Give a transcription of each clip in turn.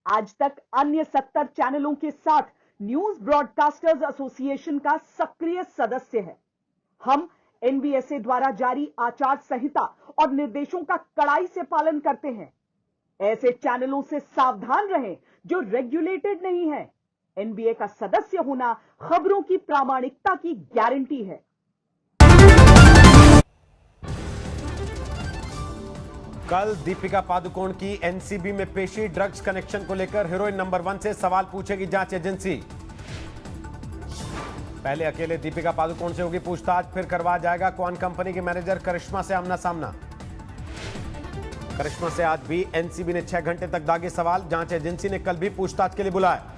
आज तक अन्य 70 चैनलों के साथ न्यूज ब्रॉडकास्टर्स एसोसिएशन का सक्रिय सदस्य है। हम एनबीएसए द्वारा जारी आचार संहिता और निर्देशों का कड़ाई से पालन करते हैं। ऐसे चैनलों से सावधान रहें जो रेगुलेटेड नहीं है। एनबीए का सदस्य होना खबरों की प्रामाणिकता की गारंटी है। कल दीपिका पादुकोण की एनसीबी में पेशी। ड्रग्स कनेक्शन को लेकर हीरोइन नंबर 1 से सवाल पूछेगी जांच एजेंसी। पहले अकेले दीपिका पादुकोण से होगी पूछताछ, फिर करवा जाएगा क्वान कंपनी के मैनेजर करिश्मा से आमना सामना। करिश्मा से आज भी एनसीबी ने 6 घंटे तक दागे सवाल। जांच एजेंसी ने कल भी पूछताछ के लिए बुलाया।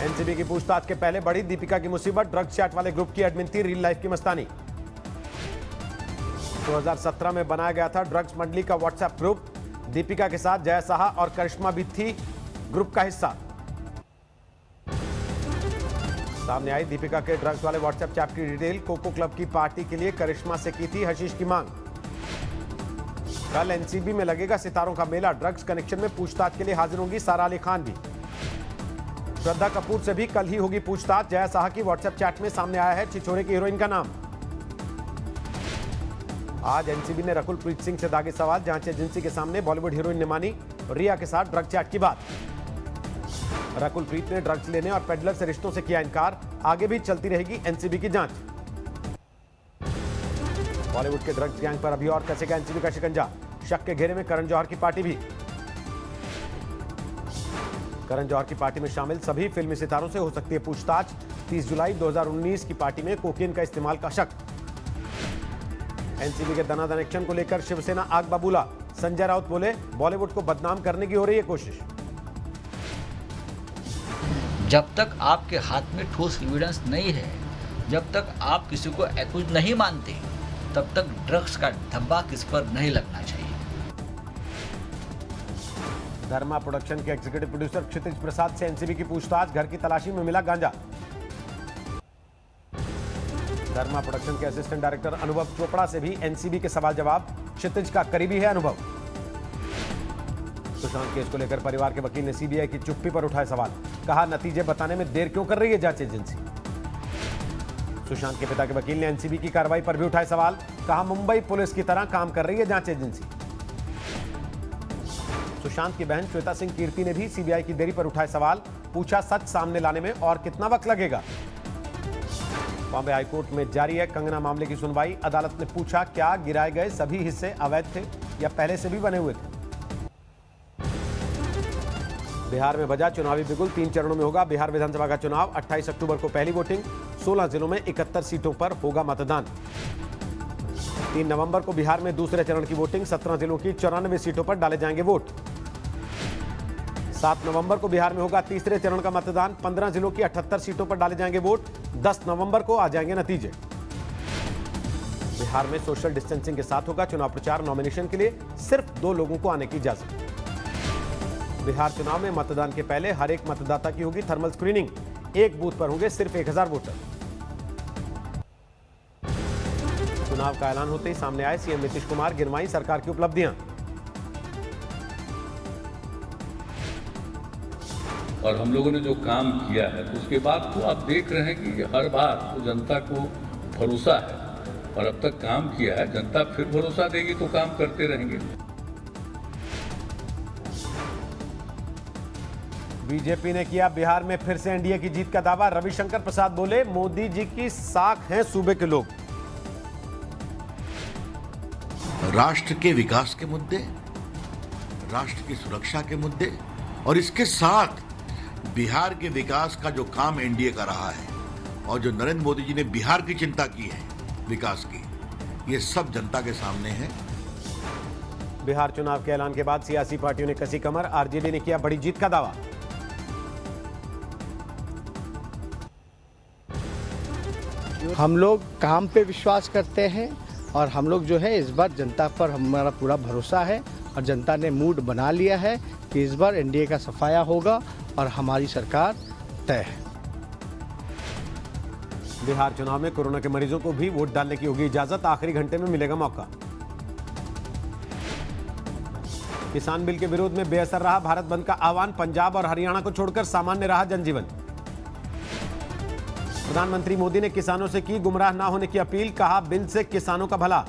एनसीबी की पूछताछ के पहले बढ़ी दीपिका की मुसीबत। ड्रग्स चैट वाले ग्रुप की एडमिन थी रियल लाइफ की मस्तानी। 2017 में बनाया गया था ड्रग्स मंडली का व्हाट्सएप ग्रुप। दीपिका के साथ जय साहा और करिश्मा भी थी ग्रुप का हिस्सा। सामने आई दीपिका के ड्रग्स वाले व्हाट्सएप चैट की डिटेल। कोको क्लब की पार्टी के लिए करिश्मा से की थी हशीश की मांग। कल एनसीबी में लगेगा सितारों का मेला। ड्रग्स कनेक्शन में पूछताछ के लिए हाजिर होंगी सारा अली खान भी। श्रद्धा कपूर से भी कल ही होगी पूछताछ। जया साहा की व्हाट्सएप चैट में सामने आया है छिछोरे की हीरोइन का नाम। आज एनसीबी ने रकुल प्रीत सिंह से दागे सवाल। जांच एजेंसी के सामने बॉलीवुड हीरोइन ने मानी रिया के साथ ड्रग चैट की बात। रकुल प्रीत ने ड्रग्स लेने और पेडलर से रिश्तों से किया इनकार। आगे भी चलती रहेगी एनसीबी की जांच। बॉलीवुड के ड्रग्स गैंग पर अभी और कसेगा एनसीबी का शिकंजा। शक के घेरे में करण जौहर की पार्टी भी। करण जौहर की पार्टी में शामिल सभी फिल्मी सितारों से हो सकती है पूछताछ। 30 जुलाई 2019 की पार्टी में कोकीन का इस्तेमाल का शक। एनसीबी के धनाधन एक्शन को लेकर शिवसेना आग बबूला। संजय राउत बोले बॉलीवुड को बदनाम करने की हो रही है कोशिश। जब तक आपके हाथ में ठोस एविडेंस नहीं है, जब तक आप किसी को एक्यूज नहीं मानते, तब तक ड्रग्स का धब्बा किस पर नहीं लगना चाहिए। धर्मा प्रोडक्शन के एग्जीक्यूटिव प्रोड्यूसर क्षितिज प्रसाद से एनसीबी की पूछताछ। घर की तलाशी में मिला गांजा। धर्मा प्रोडक्शन के असिस्टेंट डायरेक्टर अनुभव चोपड़ा से भी एनसीबी के सवाल जवाब। क्षितिज का करीबी है अनुभव। सुशांत केस को लेकर परिवार के वकील ने सीबीआई की चुप्पी पर उठाए सवाल। कहा नतीजे बताने में देर क्यों कर रही है जांच एजेंसी। सुशांत के पिता के वकील ने एनसीबी की कार्रवाई पर भी उठाए सवाल। कहा मुंबई पुलिस की तरह काम कर रही है जांच एजेंसी। सुशांत की बहन श्वेता सिंह कीर्ति ने भी सीबीआई की देरी पर उठाए सवाल। पूछा सच सामने लाने में और कितना वक्त लगेगा। बॉम्बे हाईकोर्ट में जारी है कंगना मामले की सुनवाई। अदालत ने पूछा क्या गिराए गए सभी हिस्से अवैध थे या पहले से भी बने हुए थे। बिहार में बजा चुनावी बिगुल। 3 चरणों में होगा बिहार विधानसभा का चुनाव। 28 अक्टूबर को पहली वोटिंग। 16 जिलों में 71 सीटों पर होगा मतदान। 3 नवंबर को बिहार में दूसरे चरण की वोटिंग। 17 जिलों की 94 सीटों पर डाले जाएंगे वोट। 7 नवंबर को बिहार में होगा तीसरे चरण का मतदान। 15 जिलों की 78 सीटों पर डाले जाएंगे वोट। 10 नवंबर को आ जाएंगे नतीजे। बिहार में सोशल डिस्टेंसिंग के साथ होगा चुनाव प्रचार। नॉमिनेशन के लिए सिर्फ 2 लोगों को आने की इजाजत। बिहार चुनाव में मतदान के पहले हर एक मतदाता की होगी थर्मल स्क्रीनिंग। एक बूथ पर होंगे सिर्फ 1000 वोटर। चुनाव का ऐलान होते ही सामने आए सीएम नीतीश कुमार। गिनवाई सरकार की उपलब्धियां। और हम लोगों ने जो काम किया है उसके बाद तो आप देख रहे हैं कि हर बार तो जनता को भरोसा है और अब तक काम किया है। जनता फिर भरोसा देगी तो काम करते रहेंगे। बीजेपी ने किया बिहार में फिर से एनडीए की जीत का दावा। रविशंकर प्रसाद बोले मोदी जी की साख हैं सूबे के लोग। राष्ट्र के विकास के मुद्दे, राष्ट्र की सुरक्षा के मुद्दे और इसके साथ बिहार के विकास का जो काम एनडीए का रहा है और जो नरेंद्र मोदी जी ने बिहार की चिंता की है विकास की, ये सब जनता के सामने है। बिहार चुनाव के ऐलान के बाद सियासी पार्टियों ने कसी कमर। आरजेडी ने किया बड़ी जीत का दावा। हम लोग काम पे विश्वास करते हैं और हम लोग जो है इस बार जनता पर हमारा पूरा भरोसा है और जनता ने मूड बना लिया है कि इस बार एनडीए का सफाया होगा और हमारी सरकार तय है। बिहार चुनाव में कोरोना के मरीजों को भी वोट डालने की होगी इजाजत। आखिरी घंटे में मिलेगा मौका। किसान बिल के विरोध में बेअसर रहा भारत बंद का आह्वान, पंजाब और हरियाणा को छोड़कर सामान्य रहा जनजीवन। प्रधानमंत्री मोदी ने किसानों से की गुमराह ना होने की अपील, कहा बिल से किसानों का भला।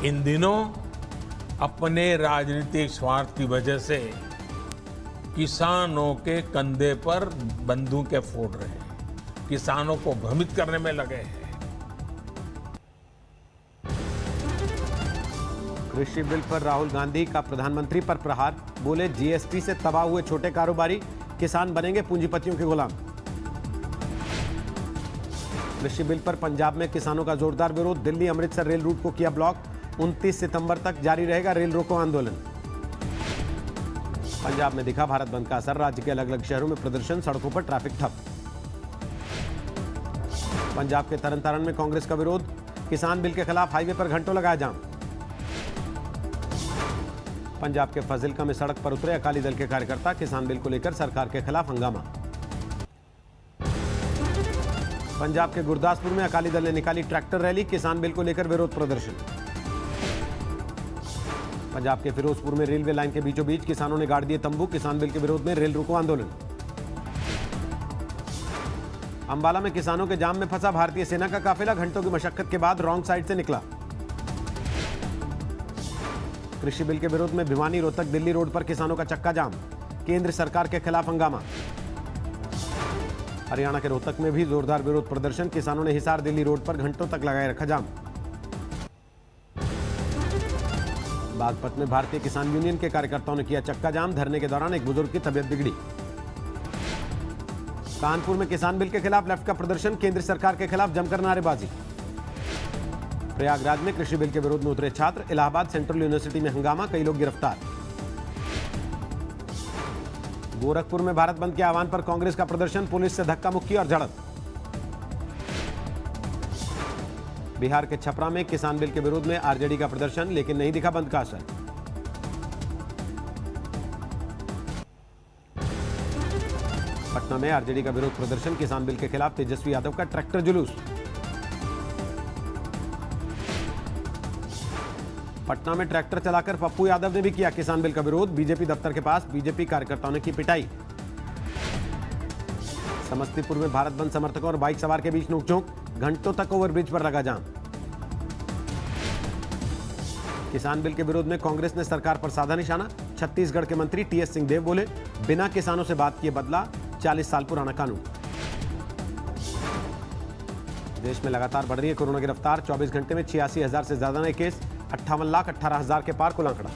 इन दिनों अपने राजनीतिक स्वार्थ की वजह से किसानों के कंधे पर बंदूकें फोड़ रहे हैं, किसानों को भ्रमित करने में लगे हैं। कृषि बिल पर राहुल गांधी का प्रधानमंत्री पर प्रहार, बोले जीएसटी से तबाह हुए छोटे कारोबारी, किसान बनेंगे पूंजीपतियों के गुलाम। कृषि बिल पर पंजाब में किसानों का जोरदार विरोध, दिल्ली अमृतसर रेल रूट को किया ब्लॉक, 29 सितंबर तक जारी रहेगा रेल रोको आंदोलन। पंजाब में दिखा भारत बंद का असर, राज्य के अलग अलग शहरों में प्रदर्शन, सड़कों पर ट्रैफिक ठप। पंजाब के तरन तारण में कांग्रेस का विरोध, किसान बिल के खिलाफ हाईवे पर घंटों लगाया जाम। पंजाब के फाजिल्का में सड़क पर उतरे अकाली दल के कार्यकर्ता, किसान बिल को लेकर सरकार के खिलाफ हंगामा। पंजाब के गुरदासपुर में अकाली दल ने निकाली ट्रैक्टर रैली, किसान बिल को लेकर विरोध प्रदर्शन। पंजाब के फिरोजपुर में रेलवे लाइन के बीचों बीच किसानों ने गाड़ दिए तंबू, किसान बिल के विरोध में रेल रोको आंदोलन। अंबाला में किसानों के जाम में फंसा भारतीय सेना का काफिला, घंटों की मशक्कत के बाद रॉन्ग साइड से निकला। कृषि बिल के विरोध में भिवानी रोहतक दिल्ली रोड पर किसानों का चक्का जाम, केंद्र सरकार के खिलाफ हंगामा। हरियाणा के रोहतक में भी जोरदार विरोध प्रदर्शन, किसानों ने हिसार दिल्ली रोड पर घंटों तक लगाए रखा जाम। बागपत में भारतीय किसान यूनियन के कार्यकर्ताओं ने किया चक्का जाम, धरने के दौरान एक बुजुर्ग की तबीयत बिगड़ी। कानपुर में किसान बिल के खिलाफ लेफ्ट का प्रदर्शन, केंद्र सरकार के खिलाफ जमकर नारेबाजी। प्रयागराज में कृषि बिल के विरोध में उतरे छात्र, इलाहाबाद सेंट्रल यूनिवर्सिटी में हंगामा, कई लोग गिरफ्तार। गोरखपुर में भारत बंद के आह्वान पर कांग्रेस का प्रदर्शन, पुलिस से धक्का मुक्की और झड़प। बिहार के छपरा में किसान बिल के विरोध में आरजेडी का प्रदर्शन, लेकिन नहीं दिखा बंद का असर। पटना में आरजेडी का विरोध प्रदर्शन, किसान बिल के खिलाफ तेजस्वी यादव का ट्रैक्टर जुलूस। पटना में ट्रैक्टर चलाकर पप्पू यादव ने भी किया किसान बिल का विरोध, बीजेपी दफ्तर के पास बीजेपी कार्यकर्ताओं ने की पिटाई। समस्तीपुर में भारत बंद समर्थकों और बाइक सवार के बीच नोकझोंक, घंटों तक ओवरब्रिज पर लगा जाम। किसान बिल के विरोध में कांग्रेस ने सरकार पर साधा निशाना, छत्तीसगढ़ के मंत्री टीएस सिंहदेव बोले बिना किसानों से बात किए बदला 40 साल पुराना कानून। देश में लगातार बढ़ रही है कोरोना की रफ्तार, 24 घंटे में 86,000 से ज्यादा नए केस, 58,18,000 के पार कुल आंकड़ा।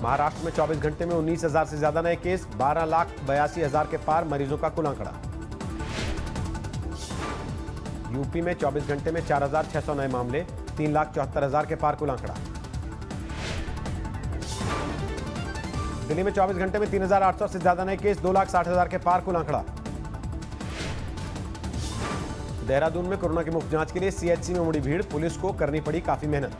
महाराष्ट्र में 24 घंटे में 19,000 से ज्यादा नए केस, 12,82,000 के पार मरीजों का कुल आंकड़ा। यूपी में 24 घंटे में 4,600 नए मामले, 3,74,000 के पार कुल आंकड़ा। दिल्ली में 24 घंटे में 3,800 से ज्यादा नए केस, 2,60,000 के पार कुल आंकड़ा। देहरादून में कोरोना की मुफ्त जांच के लिए सीएचसी में उमड़ी भीड़, पुलिस को करनी पड़ी काफी मेहनत।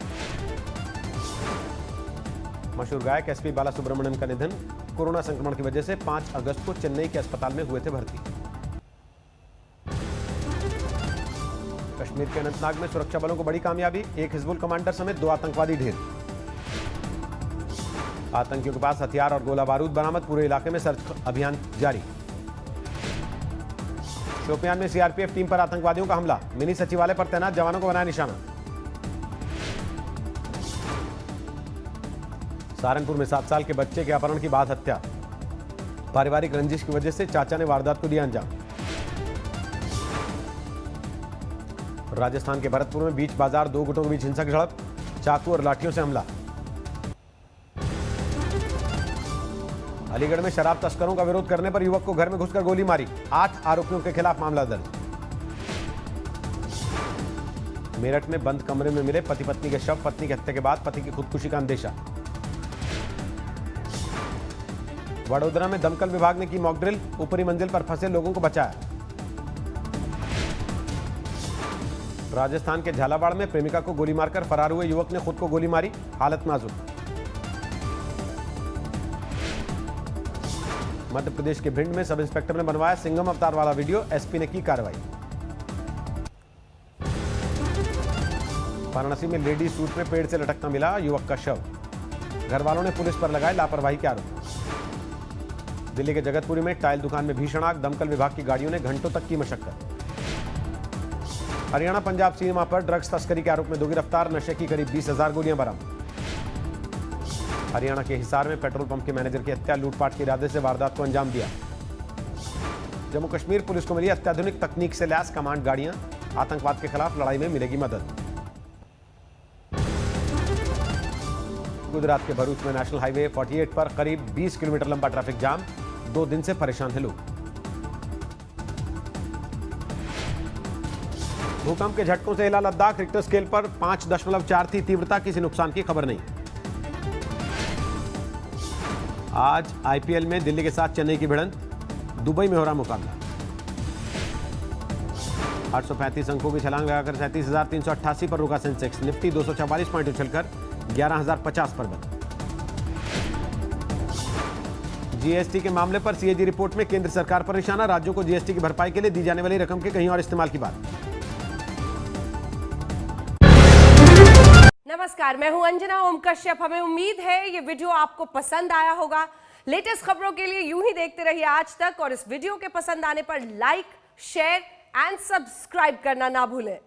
मशहूर गायक एसपी बालासुब्रमण्यम का निधन, कोरोना संक्रमण की वजह से 5 अगस्त को चेन्नई के अस्पताल में हुए थे भर्ती। कश्मीर के अनंतनाग में सुरक्षा बलों को बड़ी कामयाबी, एक हिजबुल कमांडर समेत 2 आतंकवादी ढेर। आतंकियों के पास हथियार और गोला बारूद बरामद, पूरे इलाके में सर्च अभियान जारी। शोपियान में सीआरपीएफ टीम पर आतंकवादियों का हमला, मिनी सचिवालय पर तैनात जवानों को बनाया निशाना। सहारनपुर में 7 साल के बच्चे के अपहरण की बाद हत्या, पारिवारिक रंजिश की वजह से चाचा ने वारदात को दिया अंजाम। राजस्थान के भरतपुर में बीच बाजार 2 गुटों के बीच हिंसक झड़प, चाकू और लाठियों से हमला। अलीगढ़ में शराब तस्करों का विरोध करने पर युवक को घर में घुसकर गोली मारी, 8 आरोपियों के खिलाफ मामला दर्ज। मेरठ में बंद कमरे में मिले पति पत्नी के शव, पत्नी की हत्या के बाद पति की खुदकुशी का अंदेशा। वडोदरा में दमकल विभाग ने की मॉक ड्रिल, ऊपरी मंजिल पर फंसे लोगों को बचाया। राजस्थान के झालावाड़ में प्रेमिका को गोली मारकर फरार हुए युवक ने खुद को गोली मारी, हालत नाजुक। मध्य प्रदेश के भिंड में सब इंस्पेक्टर ने बनवाया सिंघम अवतार वाला वीडियो, एसपी ने की कार्रवाई। वाराणसी में लेडी सूट में पेड़ से लटकता मिला युवक का शव। घर वालों ने पुलिस पर लगाए लापरवाही के आरोप। दिल्ली के जगतपुरी में टाइल दुकान में भीषण आग, दमकल विभाग की गाड़ियों ने घंटों तक की मशक्कत। हरियाणा पंजाब सीमा पर ड्रग्स तस्करी के आरोप में 2 गिरफ्तार, नशे की करीब 20,000 गोलियां बरामद। हरियाणा के हिसार में पेट्रोल पंप के मैनेजर की हत्या, लूटपाट के इरादे से वारदात को अंजाम दिया। जम्मू कश्मीर पुलिस को मिली अत्याधुनिक तकनीक से लैस कमांड गाड़ियां, आतंकवाद के खिलाफ लड़ाई में मिलेगी मदद। गुजरात के भरूच में नेशनल हाईवे 48 पर करीब 20 किलोमीटर लंबा ट्रैफिक जाम, 2 दिन से परेशान है लोग। भूकंप के झटकों से हिला लद्दाख, रिक्टर स्केल पर 5.4 थी तीव्रता, किसी नुकसान की खबर नहीं। आज आईपीएल में दिल्ली के साथ चेन्नई की भिड़ंत, दुबई में हो रहा मुकाबला। 835 अंकों की छलांग लगाकर 37,388 पर रुका सेंसेक्स, निफ्टी 244 पॉइंट उछलकर 11,050 पर बंद। जीएसटी के मामले पर सीएजी रिपोर्ट में केंद्र सरकार पर निशाना, राज्यों को जीएसटी की भरपाई के लिए दी जाने वाली रकम के कहीं और इस्तेमाल की बात। नमस्कार, मैं हूं अंजना ओम कश्यप। हमें उम्मीद है ये वीडियो आपको पसंद आया होगा। लेटेस्ट खबरों के लिए यूं ही देखते रहिए आज तक, और इस वीडियो के पसंद आने पर लाइक, शेयर एंड सब्सक्राइब करना ना भूलें।